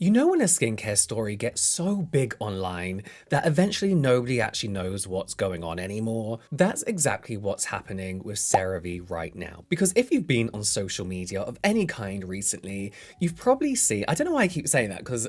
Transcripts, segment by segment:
You know when a skincare story gets so big online that eventually nobody actually knows what's going on anymore? That's exactly what's happening with CeraVe right now. Because if you've been on social media of any kind recently, you've probably seen, I don't know why I keep saying that because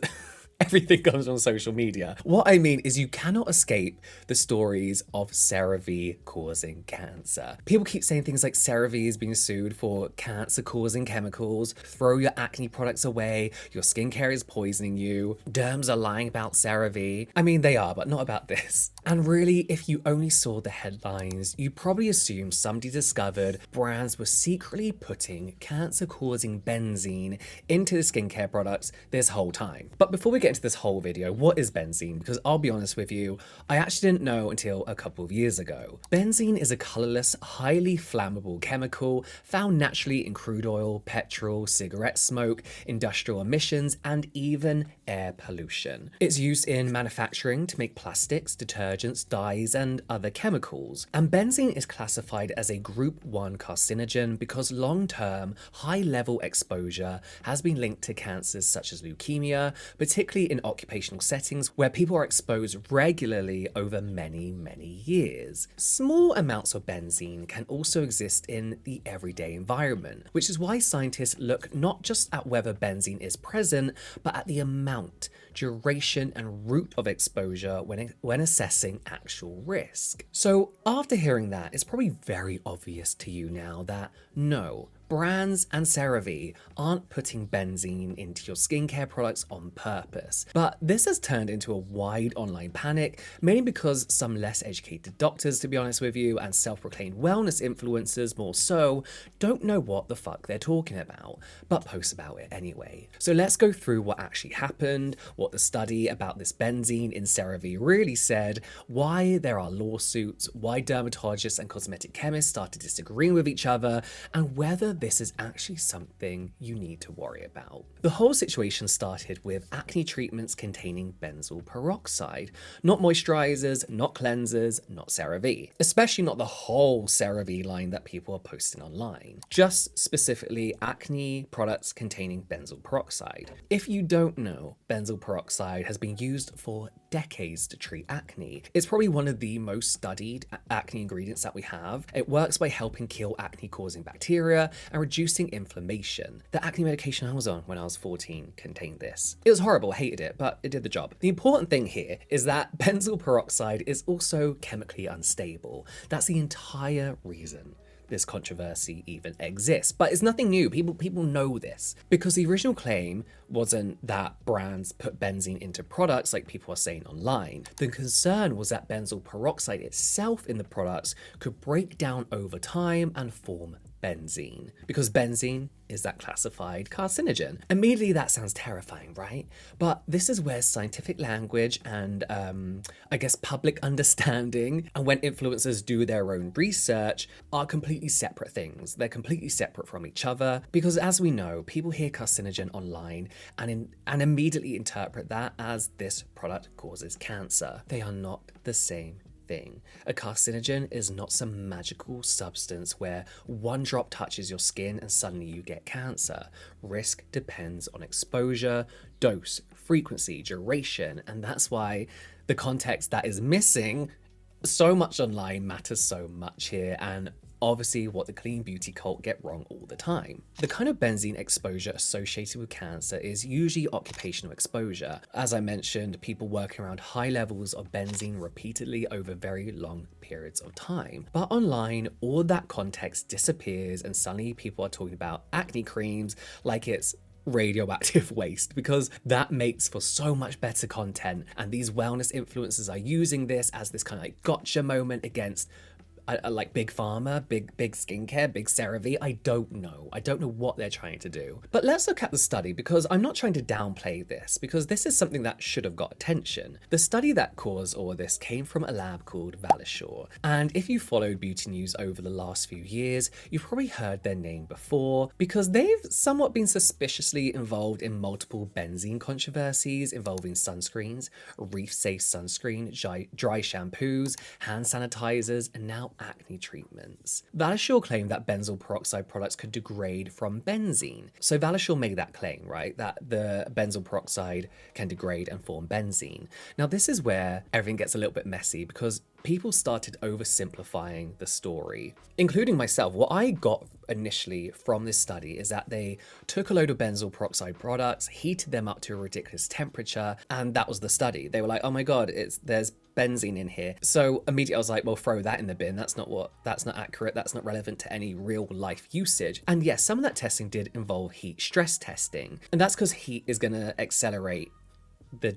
everything comes on social media. What I mean is you cannot escape the stories of CeraVe causing cancer. People keep saying things like CeraVe is being sued for cancer causing chemicals, throw your acne products away, your skincare is poisoning you, derms are lying about CeraVe. I mean, they are, but not about this. And really, if you only saw the headlines, you probably assumed somebody discovered brands were secretly putting cancer causing benzene into the skincare products this whole time. But before we get into this whole video, what is benzene? Because I'll be honest with you, I actually didn't know until a couple of years ago. Benzene is a colorless, highly flammable chemical found naturally in crude oil, petrol, cigarette smoke, industrial emissions, and even air pollution. It's used in manufacturing to make plastics, detergents, dyes, and other chemicals. And benzene is classified as a group 1 carcinogen because long-term, high-level exposure has been linked to cancers such as leukemia, particularly in occupational settings where people are exposed regularly over many, many years. Small amounts of benzene can also exist in the everyday environment, which is why scientists look not just at whether benzene is present, but at the amount, duration, and route of exposure when assessing actual risk. So after hearing that, it's probably very obvious to you now that no, brands and CeraVe aren't putting benzene into your skincare products on purpose. But this has turned into a wide online panic, mainly because some less educated doctors, to be honest with you, and self-proclaimed wellness influencers more so, don't know what the fuck they're talking about, but post about it anyway. So let's go through what actually happened, what the study about this benzene in CeraVe really said, why there are lawsuits, why dermatologists and cosmetic chemists started disagreeing with each other, and whether this is actually something you need to worry about. The whole situation started with acne treatments containing benzoyl peroxide, not moisturizers, not cleansers, not CeraVe, especially not the whole CeraVe line that people are posting online, just specifically acne products containing benzoyl peroxide. If you don't know, benzoyl peroxide has been used for decades to treat acne. It's probably one of the most studied acne ingredients that we have. It works by helping kill acne causing bacteria and reducing inflammation. The acne medication I was on when I was 14 contained this. It was horrible, I hated it, but it did the job. The important thing here is that benzoyl peroxide is also chemically unstable. That's the entire reason this controversy even exists. But it's nothing new. People know this because the original claim wasn't that brands put benzene into products like people are saying online. The concern was that benzoyl peroxide itself in the products could break down over time and form benzene, because benzene is that classified carcinogen. Immediately that sounds terrifying, right? But this is where scientific language and I guess public understanding and when influencers do their own research are completely separate things. They're completely separate from each other because, as we know, people hear carcinogen online and immediately interpret that as this product causes cancer. They are not the same thing. A carcinogen is not some magical substance where one drop touches your skin and suddenly you get cancer. Risk depends on exposure, dose, frequency, duration, and that's why the context that is missing so much online matters so much here, and obviously what the clean beauty cult get wrong all the time. The kind of benzene exposure associated with cancer is usually occupational exposure. As I mentioned, people working around high levels of benzene repeatedly over very long periods of time. But online, all that context disappears and suddenly people are talking about acne creams like it's radioactive waste, because that makes for so much better content, and these wellness influencers are using this as this kind of like gotcha moment against like big pharma, big skincare, big CeraVe. I don't know what they're trying to do. But let's look at the study, because I'm not trying to downplay this, because this is something that should have got attention. The study that caused all this came from a lab called Valisure, and if you followed beauty news over the last few years, you've probably heard their name before, because they've somewhat been suspiciously involved in multiple benzene controversies involving sunscreens, reef-safe sunscreen, dry shampoos, hand sanitizers, and now acne treatments. Valisure claimed that benzoyl peroxide products could degrade from benzene. So Valisure made that claim, right? That the benzoyl peroxide can degrade and form benzene. Now, this is where everything gets a little bit messy because people started oversimplifying the story, including myself. What I got initially from this study is that they took a load of benzoyl peroxide products, heated them up to a ridiculous temperature, and that was the study. They were like, oh my God, there's benzene in here. So immediately I was like, well, throw that in the bin. That's not accurate. That's not relevant to any real life usage. And yes, some of that testing did involve heat stress testing. And that's because heat is going to accelerate the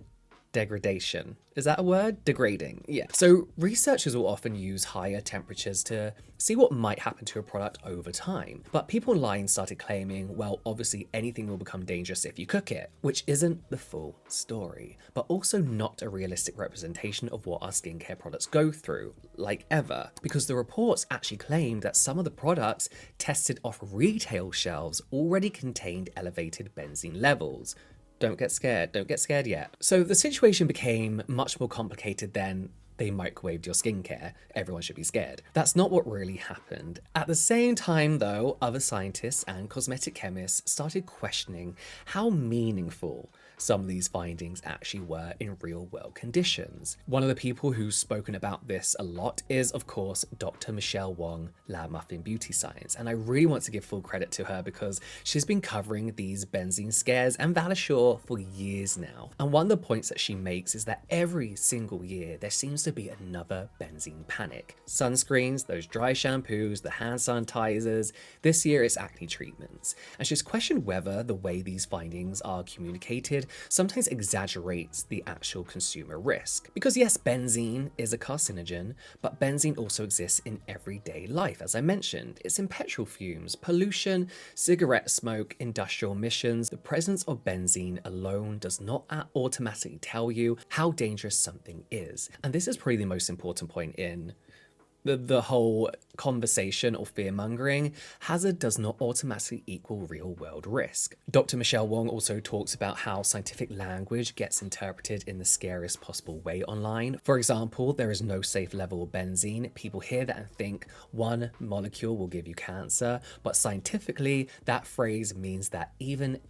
degradation. Is that a word? Degrading. Yeah. So researchers will often use higher temperatures to see what might happen to a product over time. But people online started claiming, well, obviously anything will become dangerous if you cook it, which isn't the full story, but also not a realistic representation of what our skincare products go through, like ever, because the reports actually claimed that some of the products tested off retail shelves already contained elevated benzene levels. Don't get scared. Don't get scared yet. So the situation became much more complicated than they microwaved your skincare. Everyone should be scared. That's not what really happened. At the same time, though, other scientists and cosmetic chemists started questioning how meaningful some of these findings actually were in real world conditions. One of the people who's spoken about this a lot is, of course, Dr. Michelle Wong, Lab Muffin Beauty Science. And I really want to give full credit to her because she's been covering these benzene scares and Valisure for years now. And one of the points that she makes is that every single year there seems to be another benzene panic. Sunscreens, those dry shampoos, the hand sanitizers. This year it's acne treatments. And she's questioned whether the way these findings are communicated sometimes exaggerates the actual consumer risk. Because yes, benzene is a carcinogen, but benzene also exists in everyday life. As I mentioned, it's in petrol fumes, pollution, cigarette smoke, industrial emissions. The presence of benzene alone does not automatically tell you how dangerous something is. And this is probably the most important point in the whole conversation or fear-mongering. Hazard does not automatically equal real-world risk. Dr. Michelle Wong also talks about how scientific language gets interpreted in the scariest possible way online. For example, there is no safe level of benzene. People hear that and think one molecule will give you cancer, but scientifically, that phrase means that even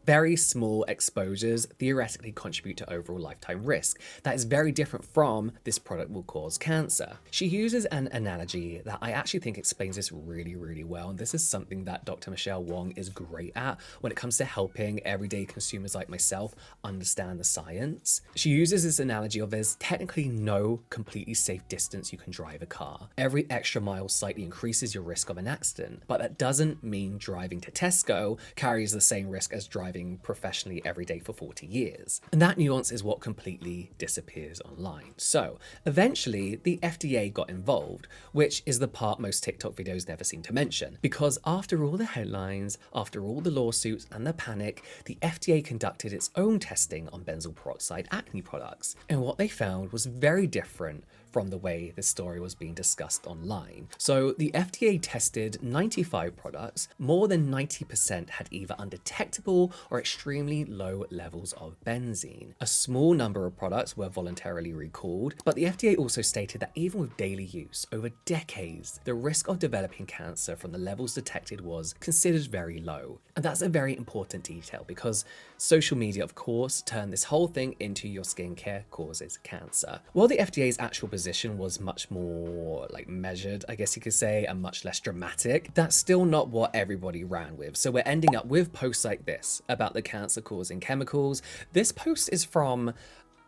very small exposures theoretically contribute to overall lifetime risk. That is very different from this product will cause cancer. She uses an analogy that I actually think explains this really, really well. And this is something that Dr. Michelle Wong is great at when it comes to helping everyday consumers like myself understand the science. She uses this analogy of there's technically no completely safe distance you can drive a car. Every extra mile slightly increases your risk of an accident, but that doesn't mean driving to Tesco carries the same risk as driving professionally every day for 40 years. And that nuance is what completely disappears online. So eventually the FDA got involved, which is the part most TikTok videos never seem to mention. Because after all the headlines, after all the lawsuits and the panic, the FDA conducted its own testing on benzoyl peroxide acne products. And what they found was very different from the way the story was being discussed online. So the FDA tested 95 products. More than 90% had either undetectable or extremely low levels of benzene. A small number of products were voluntarily recalled, but the FDA also stated that even with daily use over decades, the risk of developing cancer from the levels detected was considered very low. And that's a very important detail because social media, of course, turned this whole thing into your skincare causes cancer. While the FDA's actual position was much more measured, I guess you could say, and much less dramatic, that's still not what everybody ran with. So we're ending up with posts like this about the cancer causing chemicals. This post is from,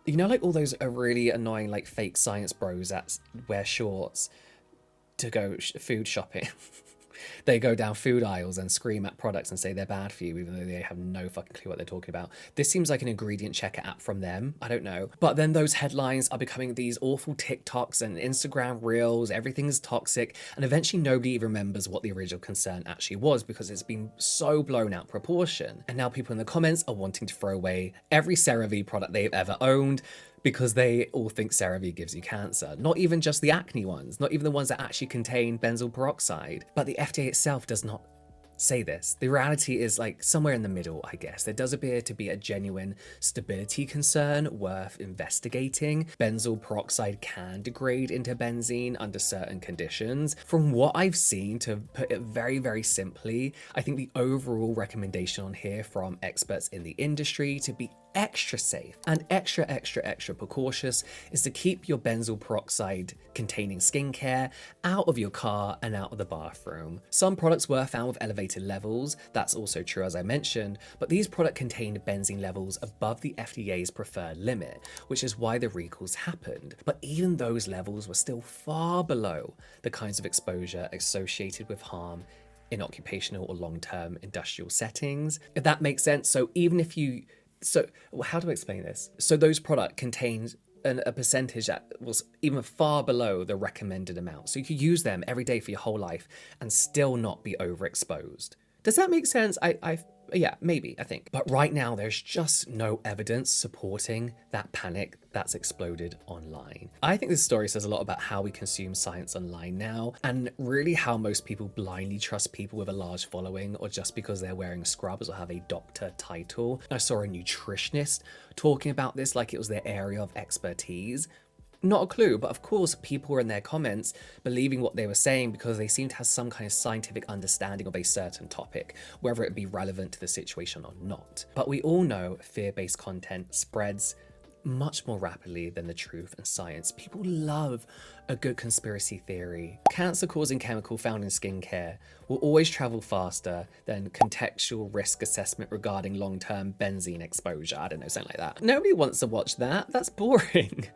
all those really annoying fake science bros that wear shorts to go food shopping. They go down food aisles and scream at products and say they're bad for you, even though they have no fucking clue what they're talking about. This seems like an ingredient checker app from them. I don't know. But then those headlines are becoming these awful TikToks and Instagram reels. Everything's toxic. And eventually nobody remembers what the original concern actually was because it's been so blown out proportion. And now people in the comments are wanting to throw away every CeraVe product they've ever owned, because they all think CeraVe gives you cancer. Not even just the acne ones, not even the ones that actually contain benzoyl peroxide. But the FDA itself does not say this. The reality is like somewhere in the middle, I guess. There does appear to be a genuine stability concern worth investigating. Benzoyl peroxide can degrade into benzene under certain conditions. From what I've seen, to put it very, very simply, I think the overall recommendation on here from experts in the industry to be extra safe and extra precautious is to keep your benzoyl peroxide containing skincare out of your car and out of the bathroom. Some products were found with elevated levels, that's also true as I mentioned, but these products contained benzene levels above the FDA's preferred limit, which is why the recalls happened. But even those levels were still far below the kinds of exposure associated with harm in occupational or long-term industrial settings, if that makes sense. So even if you how do I explain this? So those products contained a percentage that was even far below the recommended amount. So you could use them every day for your whole life and still not be overexposed. Does that make sense? Yeah, maybe, I think. But right now, there's just no evidence supporting that panic that's exploded online. I think this story says a lot about how we consume science online now, and really how most people blindly trust people with a large following or just because they're wearing scrubs or have a doctor title. I saw a nutritionist talking about this like it was their area of expertise. Not a clue, but of course people were in their comments believing what they were saying because they seemed to have some kind of scientific understanding of a certain topic, whether it be relevant to the situation or not. But we all know fear-based content spreads much more rapidly than the truth and science. People love a good conspiracy theory. Cancer-causing chemical found in skincare will always travel faster than contextual risk assessment regarding long-term benzene exposure. I don't know, something like that. Nobody wants to watch that. That's boring.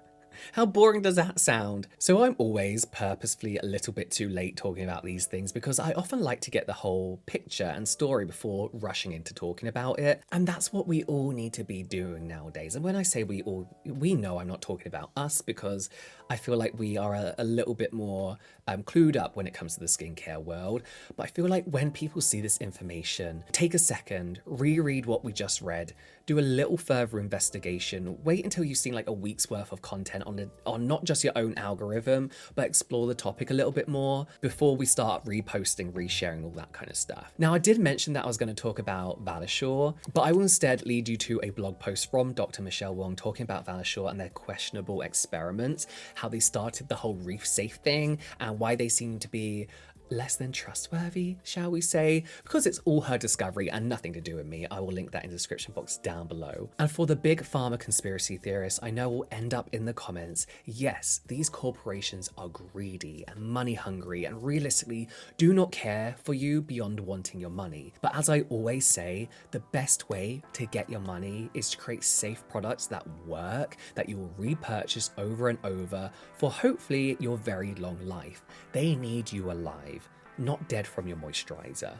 How boring does that sound? So I'm always purposefully a little bit too late talking about these things because I often like to get the whole picture and story before rushing into talking about it. And that's what we all need to be doing nowadays. And when I say we all, we know I'm not talking about us because I feel like we are a little bit more clued up when it comes to the skincare world. But I feel like when people see this information, take a second, reread what we just read, do a little further investigation, wait until you've seen like a week's worth of content on not just your own algorithm, but explore the topic a little bit more before we start reposting, resharing, all that kind of stuff. Now, I did mention that I was going to talk about Valisure, but I will instead lead you to a blog post from Dr. Michelle Wong talking about Valisure and their questionable experiments, how they started the whole reef safe thing, and why they seem to be less than trustworthy, shall we say, because it's all her discovery and nothing to do with me. I will link that in the description box down below. And for the big pharma conspiracy theorists I know will end up in the comments, yes, these corporations are greedy and money hungry and realistically do not care for you beyond wanting your money. But as I always say, the best way to get your money is to create safe products that work, that you will repurchase over and over for hopefully your very long life. They need you alive, not dead from your moisturizer.